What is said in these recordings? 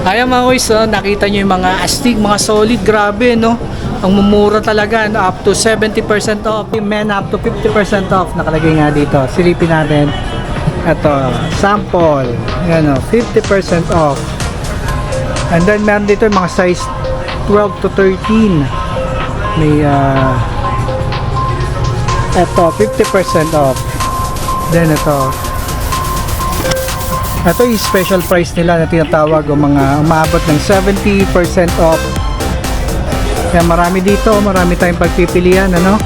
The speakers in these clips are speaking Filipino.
Ayan mga boys, nakita nyo yung mga astig, mga solid, grabe no. Ang mumura talaga, no? Up to 70% off, men up to 50% off, nakalagay nga dito. Silipin natin. Ito, sample, yan o, 50% off. And then meron dito yung mga size 12 to 13. May ito, 50% off. Then ito yung special price nila na tinatawag o mga umabot ng 70% off. Kaya marami dito, marami tayong pagpipilian, ano?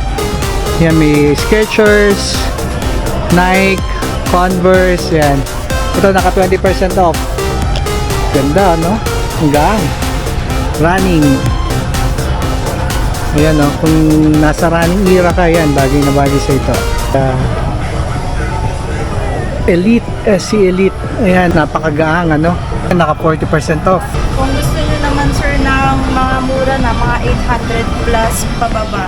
Yan, may Skechers, Nike, Converse, yan. Ito naka 20% off. Ganda, no? Hanggang running. Ayan, no? Kung nasa running era ka, yan, bagay na bagay sa ito. Elite, SC Elite. Ayan, napakagaang, ano? Naka 40% off. Kung gusto nyo naman sir ng mga mura na mga 800 plus pababa.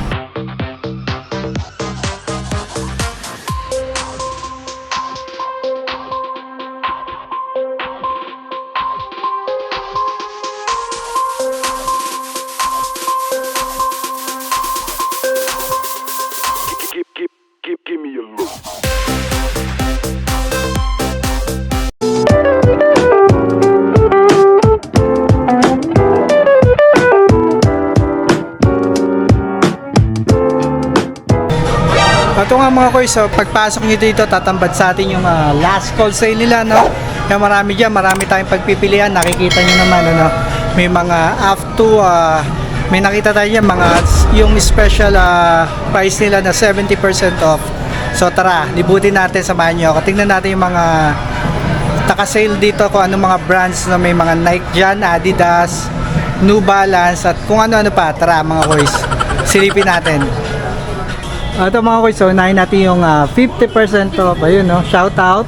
Give me a look. Ito nga mga koy, so pagpasok nyo dito, tatambad sa atin yung last call sale nila, no? Kaya marami dyan, marami tayong pagpipilian. Nakikita nyo naman, ano? May mga up to, may nakita tayo dyan, mga yung special price nila na 70% off. So tara, libutin natin, samahan nyo ako. Tingnan natin yung mga taka-sale dito, kung anong mga brands na may mga Nike dyan, Adidas, New Balance, at kung ano-ano pa. Tara mga koys, silipin natin. Ito mga koys, so unahin natin yung 50% off. Ayun, no? Shout out.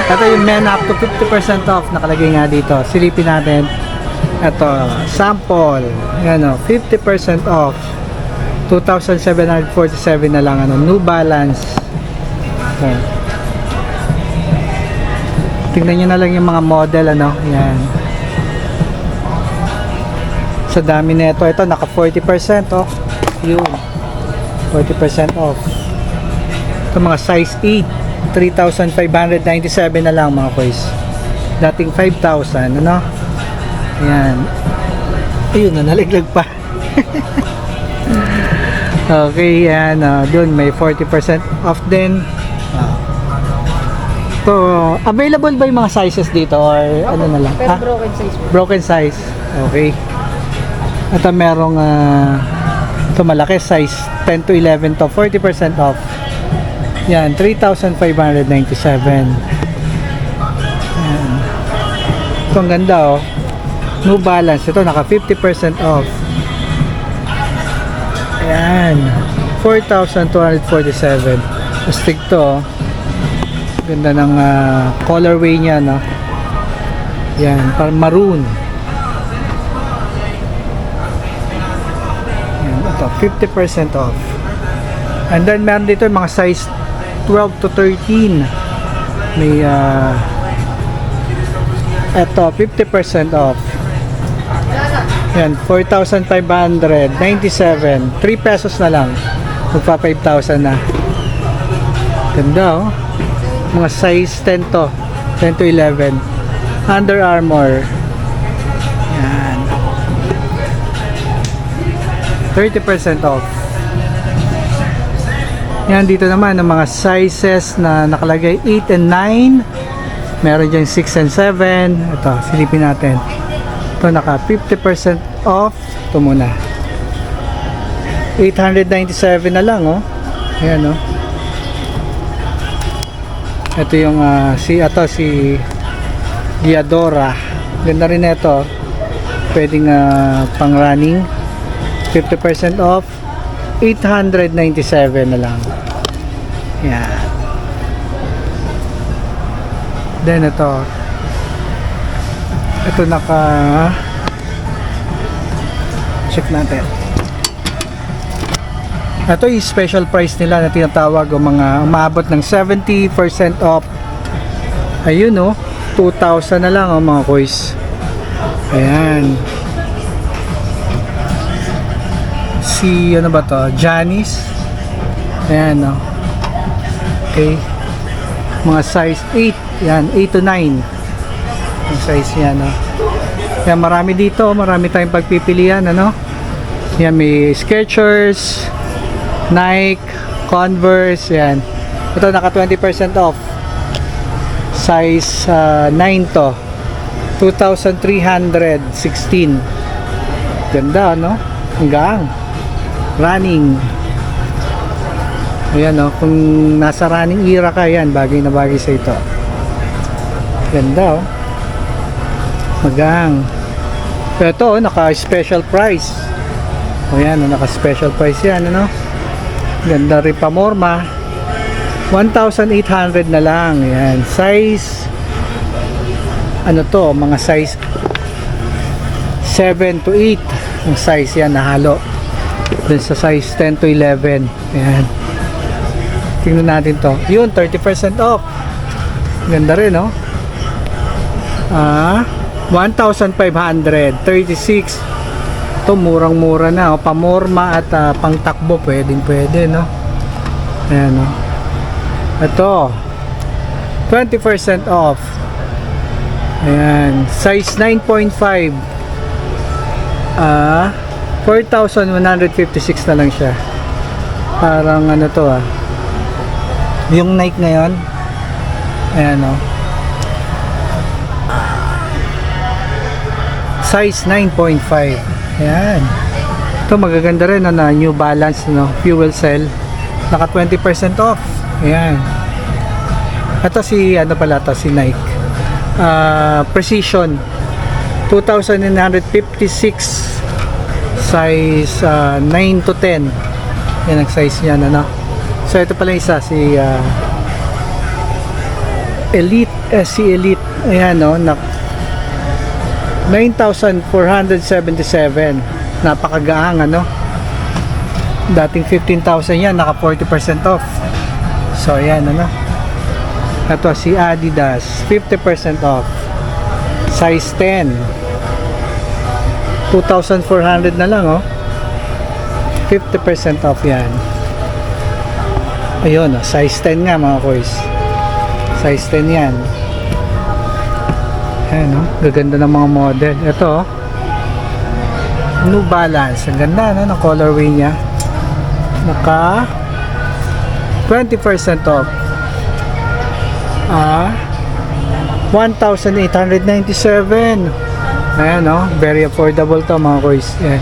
Ito yung men up to 50% off, nakalagay nga dito. Silipin natin. Ito, sample. Yan, no? 50% off. 2,747 na lang, ano? New Balance. Okay. Tingnan nyo na lang yung mga model, ano? Yan. Sa dami nito, ito naka 40% off. Yun. 40% off. Ito mga size 8, 3,597 na lang mga boys. Dating 5,000, ano? Ayan. Ayun na, naliglag pa. Okay, yan. Doon may 40% off din. So, available ba yung mga sizes dito or ano na lang? Pero broken size. Broken size. Okay. Ito merong ito malaki, size 10 to 11 to, 40% off. Yan, 3,597. Yan. Ito ang ganda, oh. New Balance. Ito naka 50% off. Ayan, 4,247. Astig to, oh. Ganda ng colorway niya, no? Yan, parang maroon. 50% off. And then meron dito yung mga size 12 to 13. May eto 50% off. Yan, 4,597. 3 pesos na lang. Magpa 5,000 na. Ganda, oh. Mga size 10 to 10 to 11. Under Armour. Yan, 30% off. Yan, dito naman ang mga sizes na nakalagay 8 and 9. Meron dyan 6 and 7. Ito, silipin natin. Ito naka 50% off. Ito muna 897 na lang, oh. Ayan, oh. Ito yung si Diadora. Ganda rin ito. Pwedeng pang running. 50% off, 897 na lang. Yan. Then ito naka check natin. Ito yung special price nila na tinatawag o mga umabot ng 70% off. Ayun, oh. 2,000 na lang oh, mga kois. Ayan. Si ano ba to? Janice. Ayan oh. Okay. Mga size 8. Yan, 8 to 9. Yung size yan oh. Yan, marami dito, marami tayong pagpipilian, ano? Yan, may Skechers, Nike, Converse, yan. Ito naka 20% off. Size 9 to. 2,316. Ganda, no? Hanggang running. Ayan, no? Kung nasa running era ka, yan, bagay na bagay sa ito. Ganda, oh. Magang. Ito, naka special price. O yan, naka special price yan, ano? Ganda rin pamorma. 1,800 na lang. Yan, size ano to, mga size 7 to 8 yung size yan nahalo dun sa size 10 to 11. Ayan, tingnan natin to. Yun, 30% off. Ganda rin, no? 1,536. Ito, murang-mura na, oh. Pamorma at pangtakbo, pwede, no? Ayan, no? Ito, 20% off. Ayan, size 9.5. 4,156 na lang siya. Parang ano to, yung Nike na yun. Ayan, no? Size 9.5. Ayan. Ito, magaganda rin, na New Balance, no? Fuel cell. Naka 20% off. Ayan. Ito si, ano pala to, si Nike. Precision. 2,956. Size 9 to 10. Yan ang size niya, ano? So, ito pala isa, si Elite. Si Elite. Ayan, no? 9,477. Napakagaang, ano? Dating 15,000 yan, naka 40% off. So, ayan, ano? Ito, si Adidas, 50% off. Size 10. 2,400 na lang, oh. 50% off yan. Ayun, oh, size 10 nga, mga kois. Size 10 yan. Ayan, oh, gaganda ng mga model. Ito, oh, New Balance. Ang ganda, no, ng colorway niya. Naka 20% off. 1,897. Ayan, no, very affordable to, mga kois. Ayan.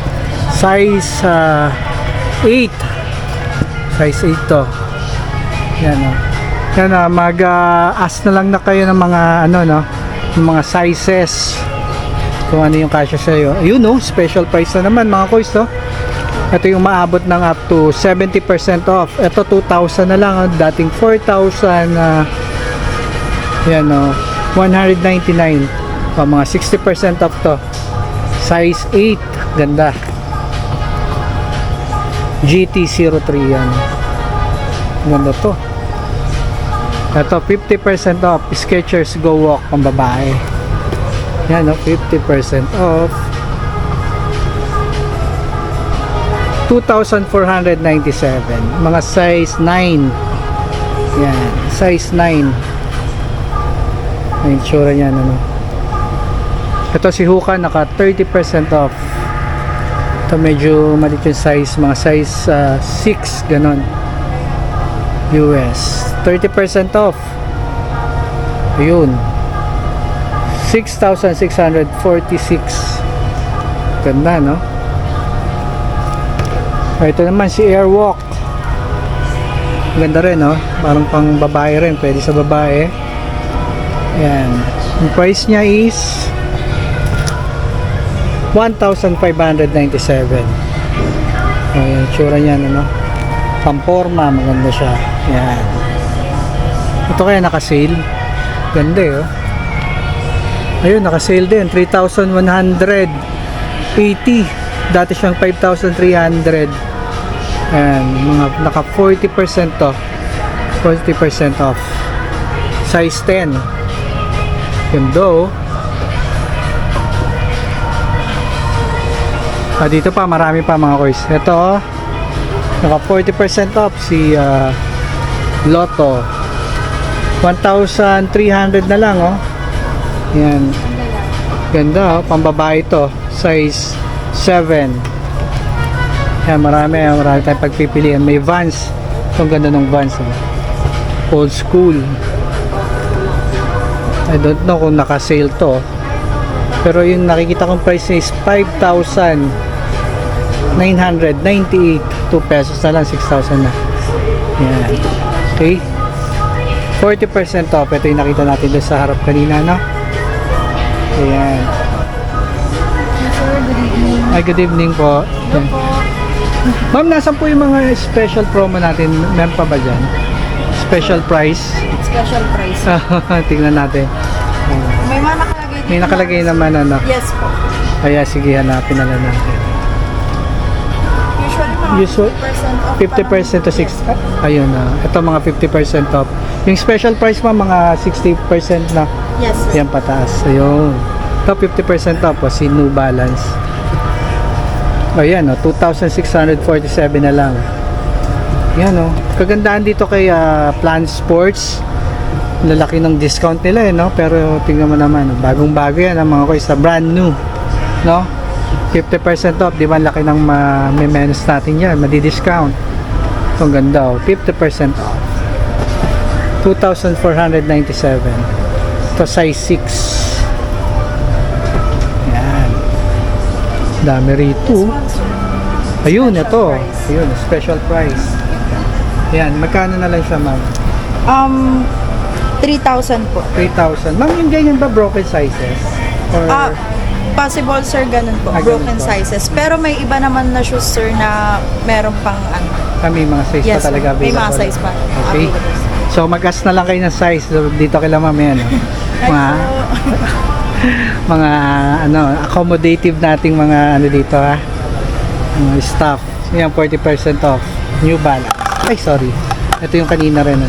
Size 8. Size 8 to. Ayan, no. Yan, mag-ask na lang na kayo ng mga ano, no, ng mga sizes kung ano yung kasya sa iyo. Ayun, no, special price na naman, mga kois, to. Ito yung maabot ng up to 70% off. Ito 2,000 na lang, oh. Dating 4,000. Yan, no, 199. Mga 60% off to. Size 8. Ganda. GT03 yan. Ganda to. Ito 50% off. Skechers Go Walk pang babae. Yan, no, 50% off. 2,497. Mga size 9. Yan, size 9. Ang itsura niyan, ano. Ito si Hoka, naka 30% off. Ito medyo maliit yung size, mga size 6, ganon. US, 30% off. Ayun, 6,646. Ganda, no? Ito naman si Airwalk. Ganda rin, no? Parang pang babae rin, pwede sa babae. Ayan, yung price niya is 1,597. Ayan, tsura niya, ano? Pamporma, maganda siya. Ayan. Ito kaya naka-sale. Ganda, oh. Ayun, naka-sale din. 3,180. Dati siyang 5,300. Ayan, mga naka 40% to. 40% off. Size 10. Ganda oh. Dito pa, marami pa mga koys. Ito oh. Naka 40% off si Lotto. 1,300 na lang oh. Yan. Ganda oh, pambabae to. Size 7. Yan, marami tayong pagpipilian. May Vans. Ang ganda ng Vans oh. Old school. I don't know kung naka-sale to. Pero yung nakikita kong price is 5,998 pesos na lang, 6,000 na. Yan. Okay. 40% off. Ito yung nakita natin doon sa harap kanina, no? Ayan. Sir, good evening. Ay, good evening po. Yan. Ma'am, nasan po yung mga special promo natin? Meron pa ba dyan? Special price? Special price. Tingnan natin. May mga nakalagay dito. May nakalagay naman ano. Yes po. Kaya sige, hanapin na lang natin. Usually mga 50% off. 50% to 60. Ayun na. Ito mga 50% off. Yung special price mo mga 60% na. Yes, sir. Yan pataas. Ayun. Ito 50% off si New Balance. Ayan, 2,647 na lang. Yan kagandahan dito kay Plan Sports. Lalaki ng discount nila no? Pero tingnan mo naman, bagong-bago yan mga koy sa brand new, no? 50% off, di ba? Laki ng memenos natin yan, madi-discount. Ito ang ganda 50% off. 2,497. Ito size 6. Yan. Dami rito. Ayun, ito. Ayun, special price. Yan, magkano na lang siya, ma'am? 3,000 po. 3,000. Ma'am, yung ganyan ba broken sizes? Or Possible, sir, ganun po. Ganun Broken po. sizes. Pero may iba naman na shoes, sir, na meron pang ano. kami mga size Yes, pa talaga may available? mga size pa. Okay. Available. So, mag-ask na lang kayo ng size dito kay Ma'am yan. Mga, mga accommodative nating mga dito mga staff. Yan, 40% off. New Balance. Ay, sorry. Ito yung kanina rin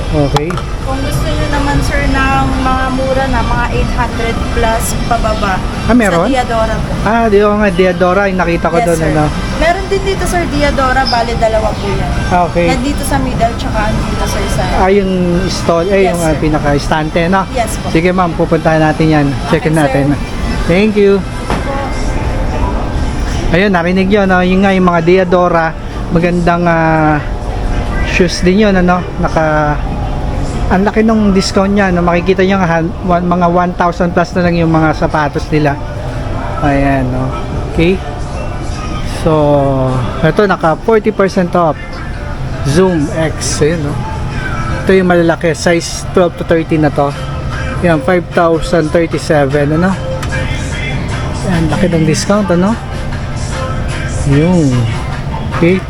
Okay. Kung gusto nyo naman, sir, ng mga mura na, mga 800 plus pababa. Meron? Sa Diadora po. Di ko nga, Diadora, yung nakita ko Yes, doon, sir. Meron din dito, sir, Diadora, bali dalawa po yan. Okay. Nandito sa middle, tsaka dito, sir, sa... Yung stall, Yes, yung sir. pinaka-estante, no? Yes po. Sige ma'am, pupuntahan natin yan. Checkin Okay, natin. sir. Thank you. Ayun, narinig yun, no? Yung nga, yung mga Diadora, magandang shoes din yun, ano? Ang laki ng discount niya, no? Makikita nyo nga, mga 1,000 plus na lang yung mga sapatos nila. Ayan, no? Okay. So, ito, naka 40% off. Zoom X, ayun, no? Ito yung malalaki, size 12 to 13 na to. Yan, 5,037, ano? Yan, laki ng discount, ano? Yung okay,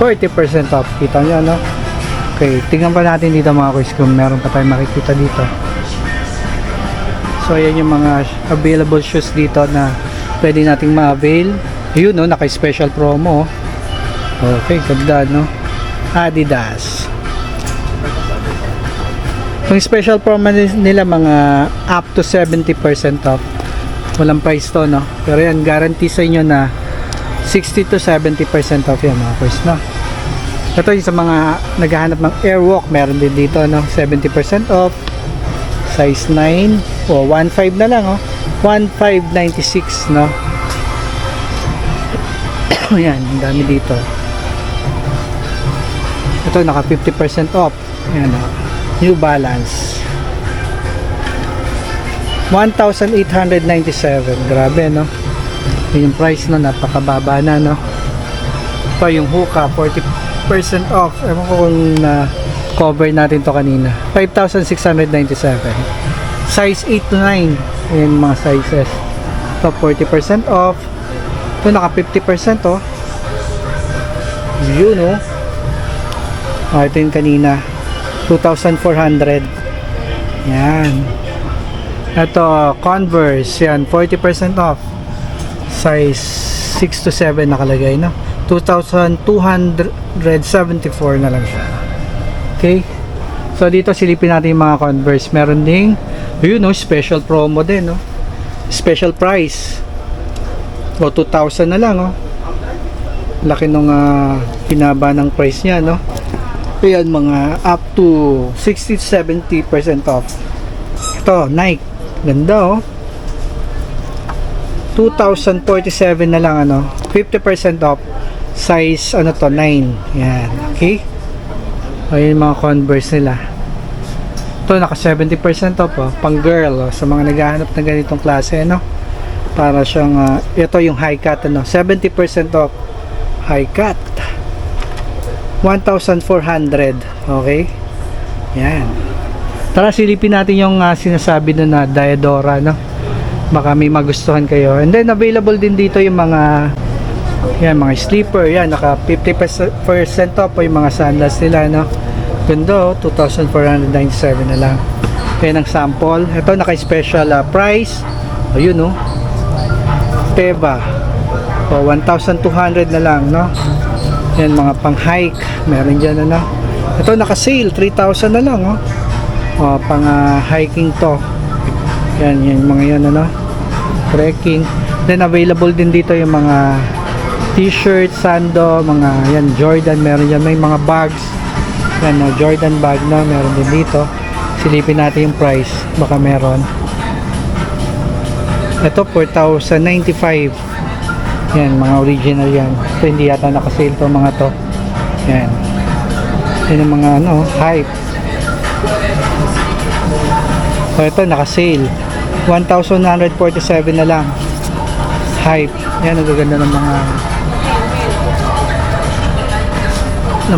40% off. Kita nyo, no? Okay, tingnan pa natin dito mga kuys kung meron pa tayong makikita dito. So, ayan yung mga available shoes dito na pwede nating ma-avail. Yun, no? Naka-special promo. Okay, ganda, no? Adidas. Yung special promo nila mga up to 70% off. Walang price to, no? Pero yan, guarantee sa inyo na 60 to 70% off yan mga kuys, no? Ito yung sa mga naghahanap ng Airwalk, meron din dito, no? 70% off. Size 9 o 1.5 na lang, 1.596, no? Yan, ang dami dito. Ito naka 50% off. Ayan, New Balance 1,897. Grabe, no? Yung price, no? Napakababa na, no? Ito yung Hoka 40% off. Ewan ko kung cover natin to kanina. 5,697. Size 8 to 9. Ayan mga sizes. Ito 40% off. Ito naka 50%, yun, ito yung kanina 2,400. Yan. Ito Converse, yan 40% off. Size 6 to 7 nakalagay, 2,274 na lang siya. Okay, So dito silipin natin yung mga Converse. Meron ding, yun no, special promo din no. Special price. O 2,000 na lang oh. Laki nung pinaba ng price niya no. Ayan, mga up to 60-70% off. Ito, Nike. Ganda oh. 2,047 na lang ano. 50% off. Size ano to, 9. Yan, okay. Ayun mga Converse nila. Ito, naka 70% off oh. Pang girl oh. Sa mga naghahanap ng ganitong klase no. Para siyang ito yung high cut ano. 70% off. High cut. 1,400. Okay. Yan. Tara silipin natin yung sinasabi doon na Diadora no. Baka may magustuhan kayo. And then available din dito yung mga yan, mga sleeper. Yan, naka 50% off po yung mga sandals nila no. Ganda oh, 2,497 na lang. Yan ang sample. Ito naka special price. Ayun oh. Teva. O 1,200 na lang no. Yan, mga pang hike. Meron dyan ano. Ito naka sale 3,000 na lang oh. O, pang hiking to. Yan, yan mga yan ano. Trekking. Then available din dito yung mga t-shirt, sando, mga yan Jordan, meron yan, may mga bags. Yan no, Jordan bag na meron din dito. Silipin natin yung price, baka meron. Ito 4,095. Yan, mga original yan. Ito hindi yata naka-sale to mga to. Yan. Yan yung mga ano, hype. So ito naka-sale 1,147 na lang. Hype. Yan ang gaganda ng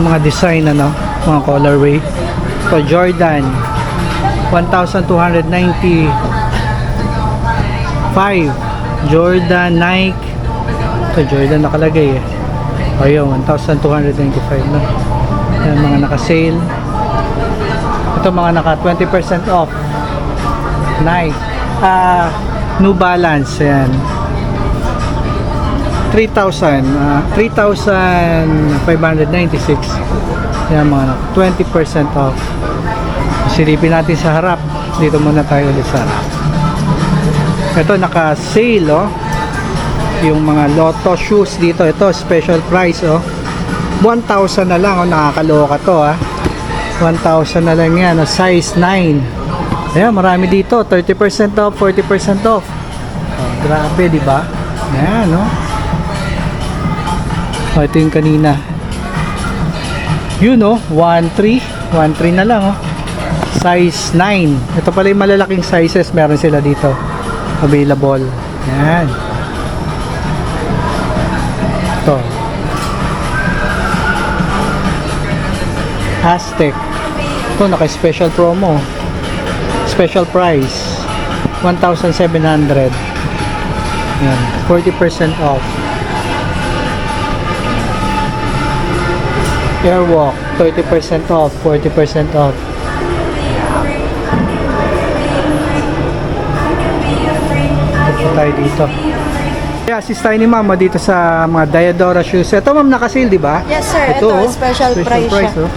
mga design ano, mga colorway. So Jordan 1,295. Jordan, Nike. Ito Jordan nakalagay eh. Ayun, 1,295 na. Yan mga naka-sale. Ito mga naka 20% off. Nike. New Balance. Yan. 3,596. Yan mga 20% off. Silipin natin sa harap. Dito muna tayo ulit sa harap. Ito naka-sale oh. Yung mga Lotto shoes dito. Ito special price oh. 1,000 na lang oh. Nakakaloka to ah. 1,000 na lang yan oh. Size 9. Ayan, marami dito. 30% off, 40% off. Oh, grabe, di ba? Ayan, no? Oh, ito yung kanina. Yun, no? 1,300. 1,300 na lang, oh. Size 9. Ito pala yung malalaking sizes. Meron sila dito. Available. Ayan. Ito. Aztec. Ito, naka-special promo. Special price 1,700. Yan, 40% off. Airwalk 30% off, 40% off. Ito tayo dito. Yeah, assist tayo ni Mama dito sa mga Diadora shoes. Ito ma'am naka-sale, di ba? Yes sir, ito special price siya. Oh.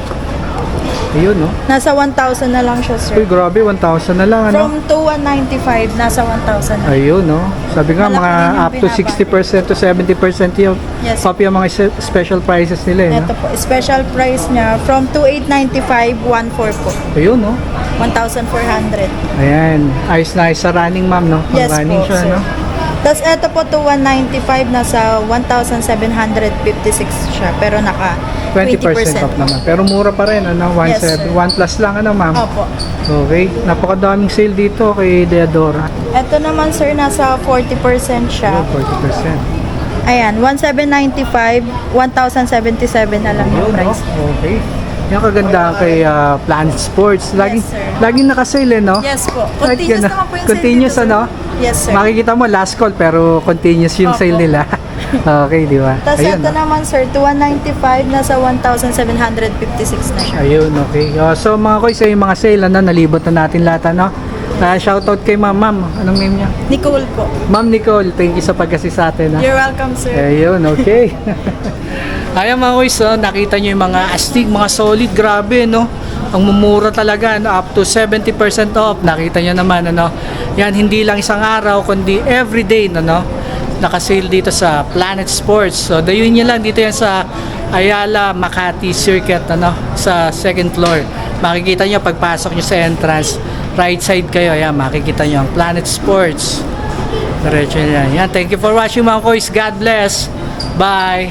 Ayun, no? Nasa 1,000 na lang siya, sir. Uy, grabe, 1,000 na lang, ano? From 2,195, nasa 1,000 na. Ayun, no? Sabi nga, Malaki mga din yung up to 60% to 70% yung Yes. copy ang mga special prices nila, eh, no? Ito po, special price niya, from 2,895, 1,400 po. Ayun, no? 1,400. Ayan. Ayos na ayos sa running, ma'am, no? Pang Yes running po, siya, sir. no? Tapos ito po, 2,195, nasa 1,756 siya, pero naka 20% off naman. Pero mura pa rin, ano? Yes, sir. 1 plus lang, ano, ma'am? Opo. Okay. Napakadaming sale dito kay Diadora. Ito naman, sir, nasa 40% siya. Oh, 40%. Ayan, 1,795, 1,077 na lang yung Ayun, no? price. Okay. Yung kagandahan kay Planet Sports. Laging, Yes, sir. laging nakasale, eh, no? Yes po. Kahit Continuous gano'n. naman po yung Continuous, sale dito, ano? sir. Yes, sir. Makikita mo last call pero continuous yung Opo. sale nila. Okay, di ba? Tapos Ayun, ito no? naman, sir, 2,195, nasa 1,756 na siya. Ayun, okay. So mga koy, sa yung mga sale, ano, nalibot na natin lahat, ano? Shoutout kay ma'am. Anong name niya? Nicole po. Ma'am Nicole, thank you sa pag-assist sa atin. Ha? You're welcome, sir. Ayun, okay. Ayan mga koy, so nakita nyo yung mga astig, mga solid, grabe, no? Ang mumura talaga, no? Up to 70% off. Nakita nyo naman, ano? Yan, hindi lang isang araw, kundi everyday, no? Nakasale dito sa Planet Sports. So, dayuin nyo lang dito yan sa Ayala Makati Circuit, ano? Sa second floor. Makikita nyo pagpasok nyo sa entrance, right side kayo, yan, makikita nyo ang Planet Sports. Diretso yan. Yan, thank you for watching mga koys. God bless. Bye.